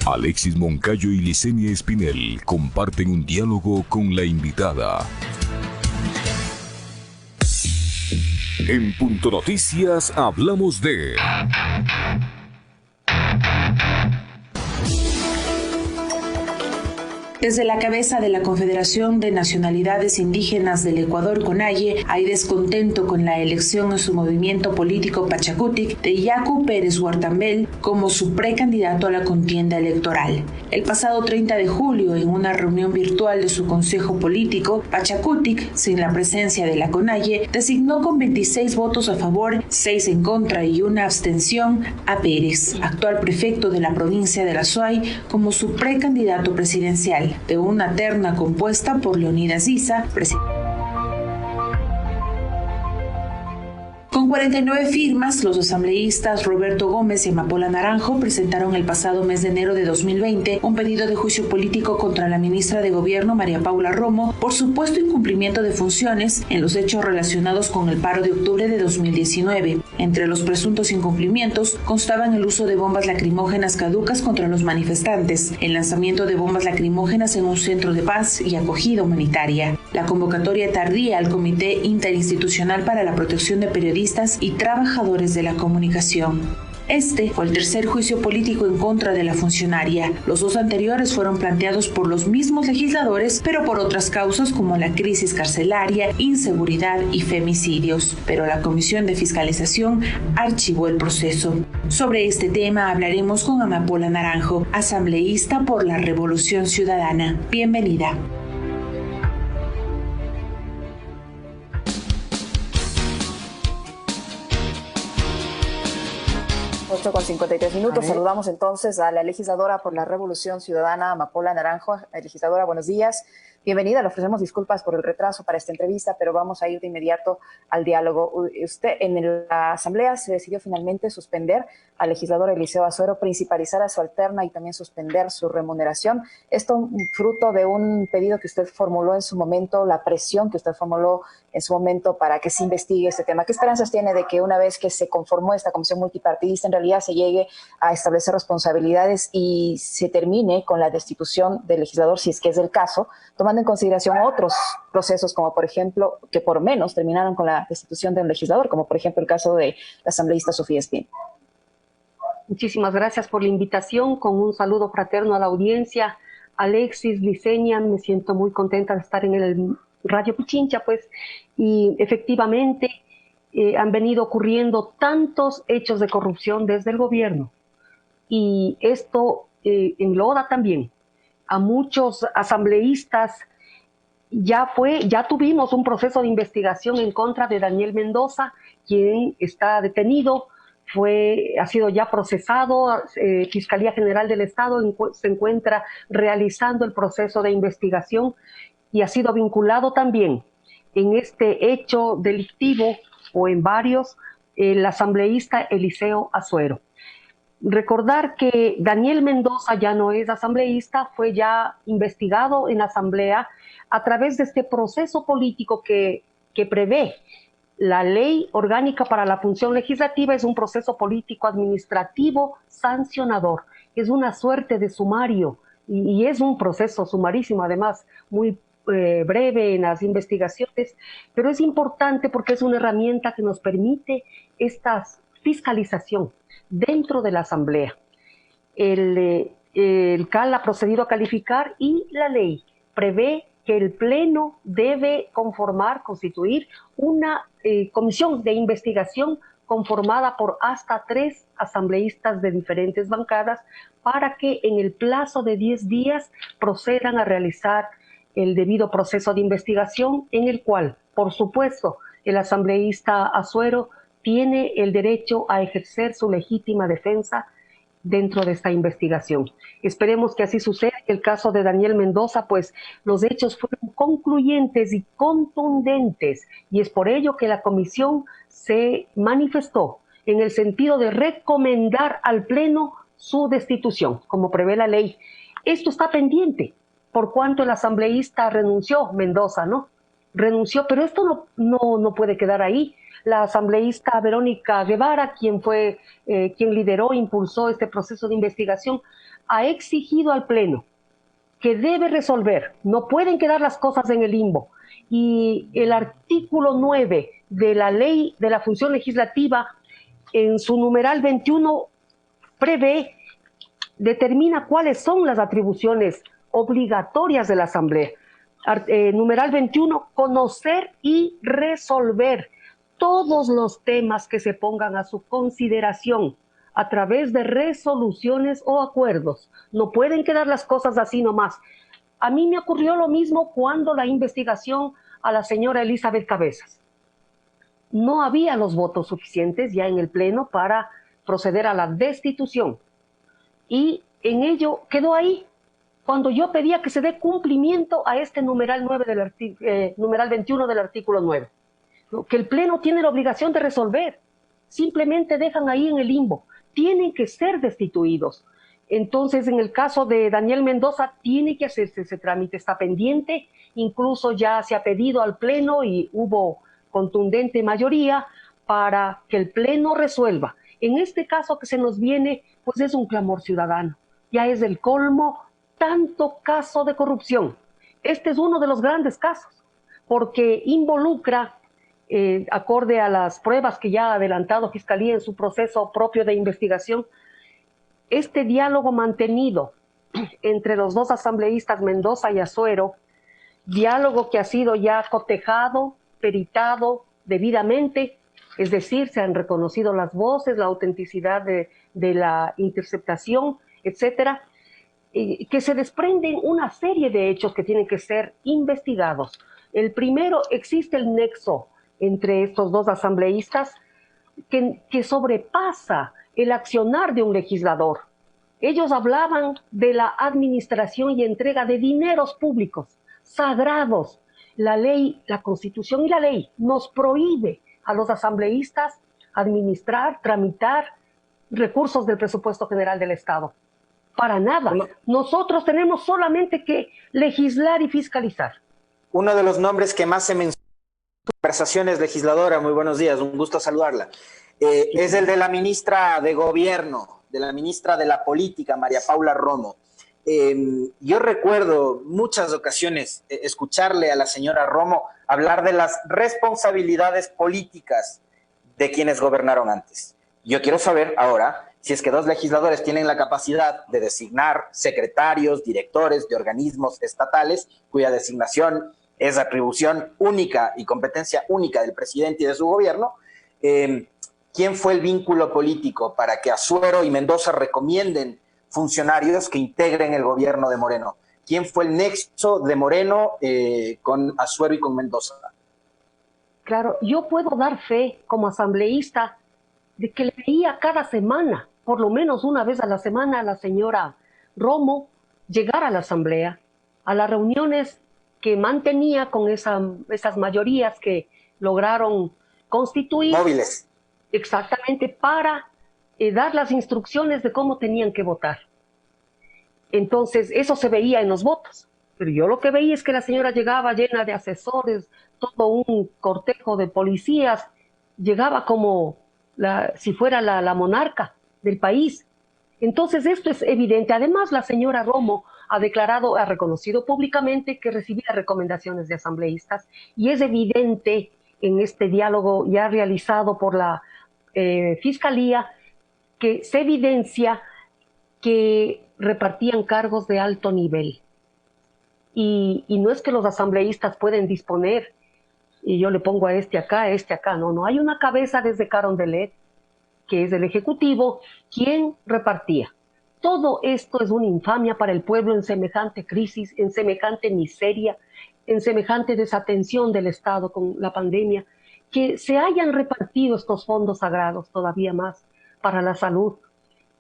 Alexis Moncayo y Licenia Espinel comparten un diálogo con la invitada. En Punto Noticias hablamos de... Desde la cabeza de la Confederación de Nacionalidades Indígenas del Ecuador, CONAIE, hay descontento con la elección en su movimiento político Pachakutik de Yacu Pérez Huartambel como su precandidato a la contienda electoral. El pasado 30 de julio, en una reunión virtual de su consejo político, Pachakutik, sin la presencia de la CONAIE, designó con 26 votos a favor, 6 en contra y una abstención a Pérez, actual prefecto de la provincia de La Suay, como su precandidato presidencial, de una terna compuesta por Leonidas Issa, presidente. Con 49 firmas, los asambleístas Roberto Gómez y Amapola Naranjo presentaron el pasado mes de enero de 2020 un pedido de juicio político contra la ministra de Gobierno María Paula Romo por supuesto incumplimiento de funciones en los hechos relacionados con el paro de octubre de 2019. Entre los presuntos incumplimientos constaban el uso de bombas lacrimógenas caducas contra los manifestantes, el lanzamiento de bombas lacrimógenas en un centro de paz y acogida humanitaria, la convocatoria tardía al Comité Interinstitucional para la Protección de Periodistas y trabajadores de la comunicación. Este fue el tercer juicio político en contra de la funcionaria. Los dos anteriores fueron planteados por los mismos legisladores, pero por otras causas como la crisis carcelaria, inseguridad y femicidios. Pero la Comisión de Fiscalización archivó el proceso. Sobre este tema hablaremos con Amapola Naranjo, asambleísta por la Revolución Ciudadana. Bienvenida. 8:53. Saludamos entonces a la legisladora por la Revolución Ciudadana, Amapola Naranjo. Legisladora, buenos días. Bienvenida, le ofrecemos disculpas por el retraso para esta entrevista, pero vamos a ir de inmediato al diálogo. Usted en la asamblea se decidió finalmente suspender al legislador Eliseo Azuero, principalizar a su alterna y también suspender su remuneración. Esto fruto de un pedido que usted formuló en su momento, la presión que usted formuló en su momento para que se investigue este tema. ¿Qué esperanzas tiene de que una vez que se conformó esta comisión multipartidista en realidad se llegue a establecer responsabilidades y se termine con la destitución del legislador, si es que es el caso, tomando en consideración otros procesos como por ejemplo, que por menos terminaron con la destitución de un legislador, como por ejemplo el caso de la asambleísta Sofía Espín? Muchísimas gracias por la invitación, con un saludo fraterno a la audiencia. Alexis, Licenia, me siento muy contenta de estar en el Radio Pichincha, pues, y efectivamente han venido ocurriendo tantos hechos de corrupción desde el gobierno, y esto engloba también a muchos asambleístas. Ya tuvimos un proceso de investigación en contra de Daniel Mendoza, quien está detenido, ha sido ya procesado. Fiscalía General del Estado se encuentra realizando el proceso de investigación y ha sido vinculado también en este hecho delictivo, o en varios, el asambleísta Eliseo Azuero. Recordar que Daniel Mendoza ya no es asambleísta, fue ya investigado en la asamblea a través de este proceso político que prevé la Ley Orgánica para la Función Legislativa. Es un proceso político administrativo sancionador, es una suerte de sumario y es un proceso sumarísimo, además muy breve en las investigaciones, pero es importante porque es una herramienta que nos permite esta fiscalización dentro de la Asamblea. El CAL ha procedido a calificar y la ley prevé que el Pleno debe constituir una comisión de investigación conformada por hasta 3 asambleístas de diferentes bancadas para que en el plazo de 10 días procedan a realizar el debido proceso de investigación, en el cual, por supuesto, el asambleísta Azuero tiene el derecho a ejercer su legítima defensa dentro de esta investigación. Esperemos que así suceda. El caso de Daniel Mendoza, pues los hechos fueron concluyentes y contundentes, y es por ello que la comisión se manifestó en el sentido de recomendar al Pleno su destitución, como prevé la ley. Esto está pendiente, por cuanto el asambleísta renunció, Mendoza, ¿no? Renunció, pero esto no puede quedar ahí. la asambleísta Verónica Guevara, quien fue quien lideró, impulsó este proceso de investigación, ha exigido al Pleno que debe resolver, no pueden quedar las cosas en el limbo. Y el artículo 9 de la Ley de la Función Legislativa, en su numeral 21, determina cuáles son las atribuciones obligatorias de la Asamblea. Numeral 21, conocer y resolver todos los temas que se pongan a su consideración a través de resoluciones o acuerdos. No pueden quedar las cosas así nomás. A mí me ocurrió lo mismo cuando la investigación a la señora Elizabeth Cabezas. No había los votos suficientes ya en el Pleno para proceder a la destitución. Y en ello quedó ahí, cuando yo pedía que se dé cumplimiento a este numeral 21 del artículo 9, que el Pleno tiene la obligación de resolver. Simplemente dejan ahí en el limbo. Tienen que ser destituidos. Entonces, en el caso de Daniel Mendoza, tiene que hacerse ese trámite, está pendiente, incluso ya se ha pedido al Pleno y hubo contundente mayoría para que el Pleno resuelva. En este caso que se nos viene, pues es un clamor ciudadano, ya es el colmo, tanto caso de corrupción. Este es uno de los grandes casos, porque involucra, acorde a las pruebas que ya ha adelantado Fiscalía en su proceso propio de investigación, este diálogo mantenido entre los dos asambleístas Mendoza y Azuero, diálogo que ha sido ya cotejado, peritado debidamente, es decir, se han reconocido las voces, la autenticidad de la interceptación, etcétera, que se desprenden una serie de hechos que tienen que ser investigados. El primero, existe el nexo entre estos dos asambleístas que sobrepasa el accionar de un legislador. Ellos hablaban de la administración y entrega de dineros públicos sagrados. La ley, la Constitución y la ley nos prohíbe a los asambleístas administrar, tramitar recursos del presupuesto general del Estado. Para nada. Nosotros tenemos solamente que legislar y fiscalizar. Uno de los nombres que más se menciona en conversaciones, legisladora, muy buenos días, un gusto saludarla, es el de la ministra de Gobierno, de la ministra de la Política, María Paula Romo. Yo recuerdo muchas ocasiones escucharle a la señora Romo hablar de las responsabilidades políticas de quienes gobernaron antes. Yo quiero saber ahora si es que dos legisladores tienen la capacidad de designar secretarios, directores de organismos estatales, cuya designación es atribución única y competencia única del presidente y de su gobierno. ¿Quién fue el vínculo político para que Azuero y Mendoza recomienden funcionarios que integren el gobierno de Moreno? ¿Quién fue el nexo de Moreno con Azuero y con Mendoza? Claro, yo puedo dar fe como asambleísta de que le veía cada semana, por lo menos una vez a la semana, a la señora Romo llegar a la asamblea, a las reuniones que mantenía con esas mayorías que lograron constituir. Móviles. Exactamente, para dar las instrucciones de cómo tenían que votar. Entonces, eso se veía en los votos. Pero yo lo que veía es que la señora llegaba llena de asesores, todo un cortejo de policías, llegaba como si fuera la monarca del país. Entonces, esto es evidente. Además, la señora Romo ha reconocido públicamente que recibía recomendaciones de asambleístas, y es evidente en este diálogo ya realizado por la Fiscalía que se evidencia que repartían cargos de alto nivel. Y no es que los asambleístas pueden disponer, y yo le pongo a este acá, no, hay una cabeza desde Carondelet, que es el Ejecutivo, quien repartía. Todo esto es una infamia para el pueblo en semejante crisis, en semejante miseria, en semejante desatención del Estado con la pandemia, que se hayan repartido estos fondos sagrados todavía más para la salud.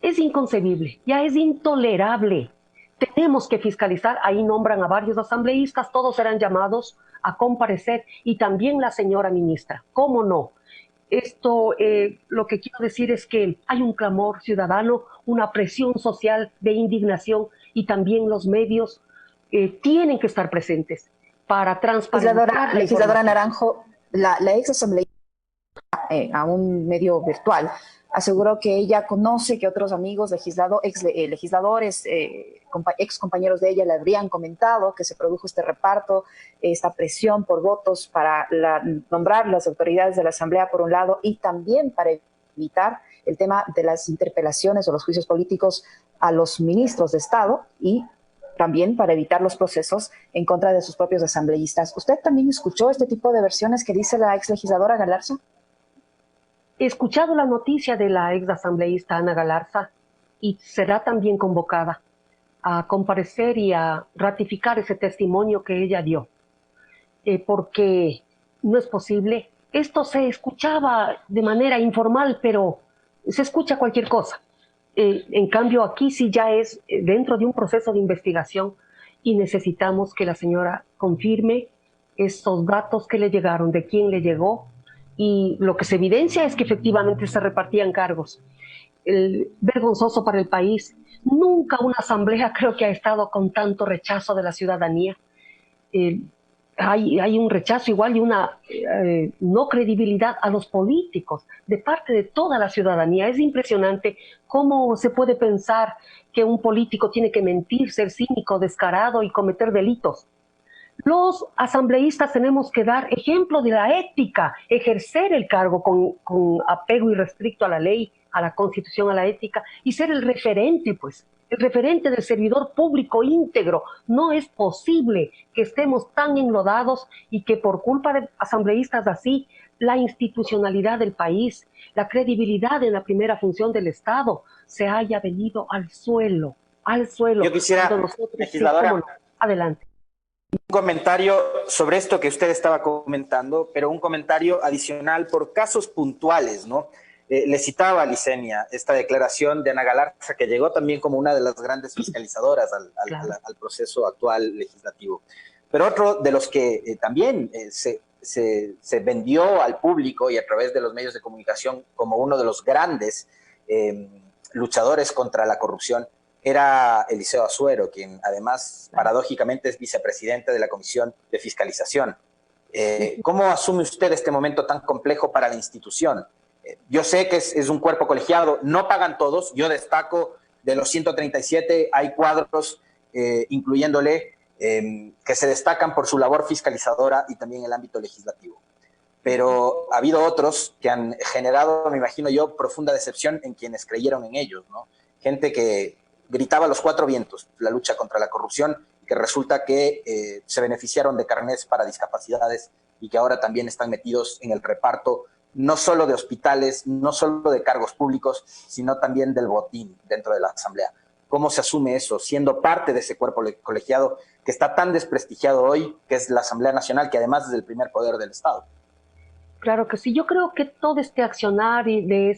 Es inconcebible, ya es intolerable. Tenemos que fiscalizar. Ahí nombran a varios asambleístas, todos serán llamados a comparecer, y también la señora ministra. ¿Cómo no? Esto, lo que quiero decir es que hay un clamor ciudadano, una presión social de indignación, y también los medios tienen que estar presentes para transparentar. Legisladora Naranjo, la ex asambleísta a un medio virtual, aseguró que ella conoce que otros amigos legisladores, ex compañeros de ella le habrían comentado que se produjo este reparto, esta presión por votos para nombrar las autoridades de la Asamblea por un lado y también para evitar el tema de las interpelaciones o los juicios políticos a los ministros de Estado y también para evitar los procesos en contra de sus propios asambleístas. ¿Usted también escuchó este tipo de versiones que dice la ex legisladora Galarza? He escuchado la noticia de la ex asambleísta Ana Galarza y será también convocada a comparecer y a ratificar ese testimonio que ella dio, porque no es posible. Esto se escuchaba de manera informal, pero se escucha cualquier cosa. En cambio, aquí sí ya es dentro de un proceso de investigación y necesitamos que la señora confirme esos datos que le llegaron, de quién le llegó, y lo que se evidencia es que efectivamente se repartían cargos. Vergonzoso para el país. Nunca una asamblea creo que ha estado con tanto rechazo de la ciudadanía. Hay un rechazo igual y una no credibilidad a los políticos de parte de toda la ciudadanía. Es impresionante cómo se puede pensar que un político tiene que mentir, ser cínico, descarado y cometer delitos. Los asambleístas tenemos que dar ejemplo de la ética, ejercer el cargo con apego irrestricto a la ley, a la Constitución, a la ética, y ser el referente, pues, el referente del servidor público íntegro. No es posible que estemos tan enlodados y que por culpa de asambleístas así, la institucionalidad del país, la credibilidad en la primera función del Estado, se haya venido al suelo, al suelo. Yo quisiera, legisladora, sí, adelante. Un comentario sobre esto que usted estaba comentando, pero un comentario adicional por casos puntuales, ¿no? Le citaba a Licenia esta declaración de Ana Galarza, que llegó también como una de las grandes fiscalizadoras al proceso actual legislativo. Pero otro de los que también se vendió al público y a través de los medios de comunicación como uno de los grandes luchadores contra la corrupción era Eliseo Asuero, quien además paradójicamente es vicepresidente de la Comisión de Fiscalización. ¿Cómo asume usted este momento tan complejo para la institución? Yo sé que es un cuerpo colegiado, no pagan todos, yo destaco de los 137, hay cuadros, incluyéndole, que se destacan por su labor fiscalizadora y también en el ámbito legislativo. Pero ha habido otros que han generado, me imagino yo, profunda decepción en quienes creyeron en ellos, ¿no? Gente que gritaba a los cuatro vientos la lucha contra la corrupción, que resulta que se beneficiaron de carnets para discapacidades y que ahora también están metidos en el reparto no solo de hospitales, no solo de cargos públicos, sino también del botín dentro de la Asamblea. ¿Cómo se asume eso, siendo parte de ese cuerpo colegiado que está tan desprestigiado hoy, que es la Asamblea Nacional, que además es el primer poder del Estado? Claro que sí. Yo creo que todo este accionar de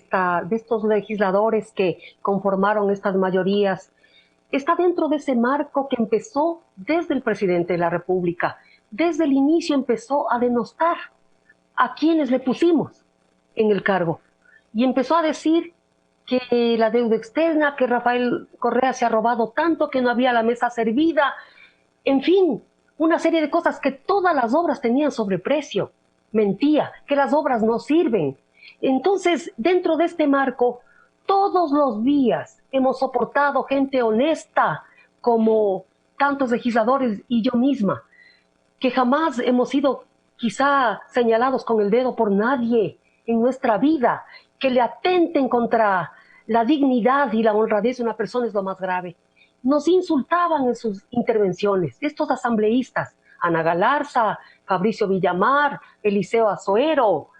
estos legisladores que conformaron estas mayorías está dentro de ese marco que empezó desde el presidente de la República. Desde el inicio empezó a denostar a quienes le pusimos en el cargo y empezó a decir que la deuda externa, que Rafael Correa se ha robado tanto, que no había la mesa servida, en fin, una serie de cosas, que todas las obras tenían sobreprecio. Mentía, que las obras no sirven. Entonces, dentro de este marco, todos los días hemos soportado gente honesta, como tantos legisladores y yo misma, que jamás hemos sido quizá señalados con el dedo por nadie en nuestra vida. Que le atenten contra la dignidad y la honradez de una persona es lo más grave. Nos insultaban en sus intervenciones, estos asambleístas, Ana Galarza, Fabricio Villamar, Eliseo Asuero,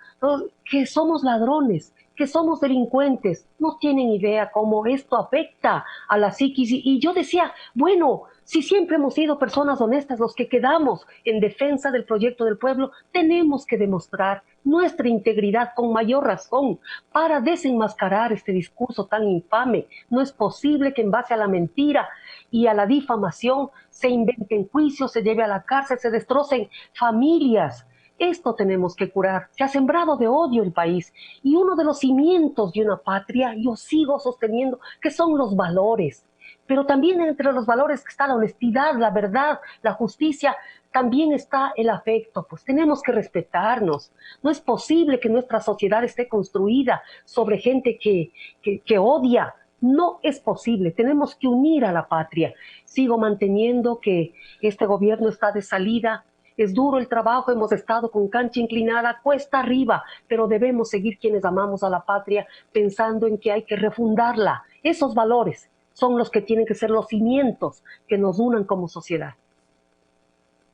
que somos ladrones, que somos delincuentes. No tienen idea cómo esto afecta a la psiquis. Y yo decía, bueno, si siempre hemos sido personas honestas los que quedamos en defensa del proyecto del pueblo, tenemos que demostrar nuestra integridad con mayor razón para desenmascarar este discurso tan infame. No es posible que en base a la mentira y a la difamación se inventen juicios, se lleve a la cárcel, se destrocen familias. Esto tenemos que curar. Se ha sembrado de odio el país y uno de los cimientos de una patria, yo sigo sosteniendo, que son los valores. Pero también entre los valores está la honestidad, la verdad, la justicia. también está el afecto, pues tenemos que respetarnos. No es posible que nuestra sociedad esté construida sobre gente que odia. No es posible, tenemos que unir a la patria. Sigo manteniendo que este gobierno está de salida. Es duro el trabajo, hemos estado con cancha inclinada, cuesta arriba, pero debemos seguir quienes amamos a la patria pensando en que hay que refundarla. Esos valores son los que tienen que ser los cimientos que nos unan como sociedad.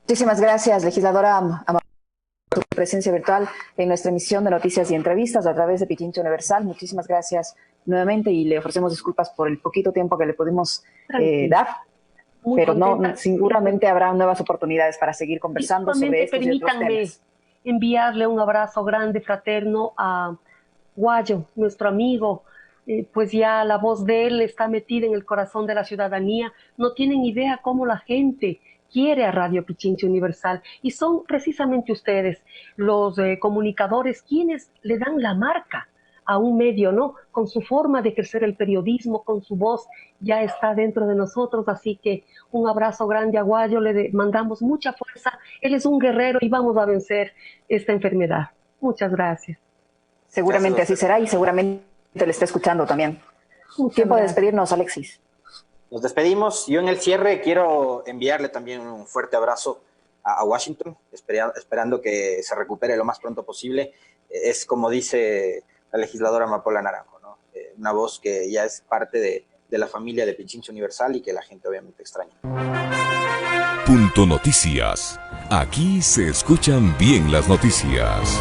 Muchísimas gracias, legisladora, por su presencia virtual en nuestra emisión de noticias y entrevistas a través de Pichincha Universal. Muchísimas gracias nuevamente y le ofrecemos disculpas por el poquito tiempo que le pudimos dar. Muy pero contenta. no, seguramente habrá nuevas oportunidades para seguir conversando sobre estos y otros temas. Enviarle un abrazo grande, fraterno a Guayo, nuestro amigo, pues ya la voz de él está metida en el corazón de la ciudadanía. No tienen idea cómo la gente quiere a Radio Pichincha Universal y son precisamente ustedes, los comunicadores, quienes le dan la marca a un medio, ¿no? Con su forma de ejercer el periodismo, con su voz, ya está dentro de nosotros, así que un abrazo grande a Guayo, le mandamos mucha fuerza, él es un guerrero y vamos a vencer esta enfermedad. Muchas gracias. Seguramente gracias, así será y seguramente le está escuchando también. Tiempo de despedirnos, Alexis. Nos despedimos. Yo en el cierre quiero enviarle también un fuerte abrazo a Washington, esperando que se recupere lo más pronto posible. Es como dice la legisladora Amapola Naranjo, ¿no? Una voz que ya es parte de la familia de Pichincha Universal y que la gente obviamente extraña. Punto Noticias. Aquí se escuchan bien las noticias.